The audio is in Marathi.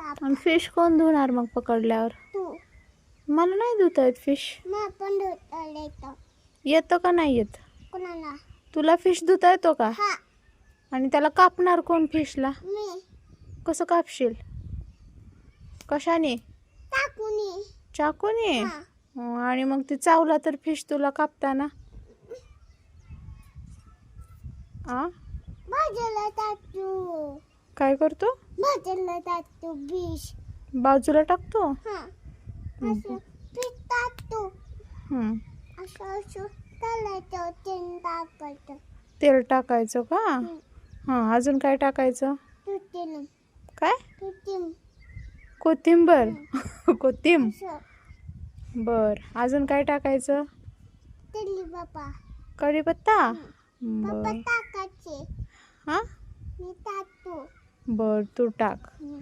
आणि फिश कोण धुणार मग पकडल्यावर? मला नाही धुता येत फिश. येतं का नाही येत? तुला फिश धुता येतो का? आणि त्याला कापणार कोण फिशला? कसं कापशील? कशाने? चाकूने. आणि मग ती चावला तर फिश तुला कापताना? काय करतो? बाजूला टाकतो. तेल टाकायचं का? हा, अजून काय टाकायचं? काय? कोथिंबर. कोथिंब. बर, अजून काय टाकायचं? कढीपत्ता. बर. हा, बर, तू टाक.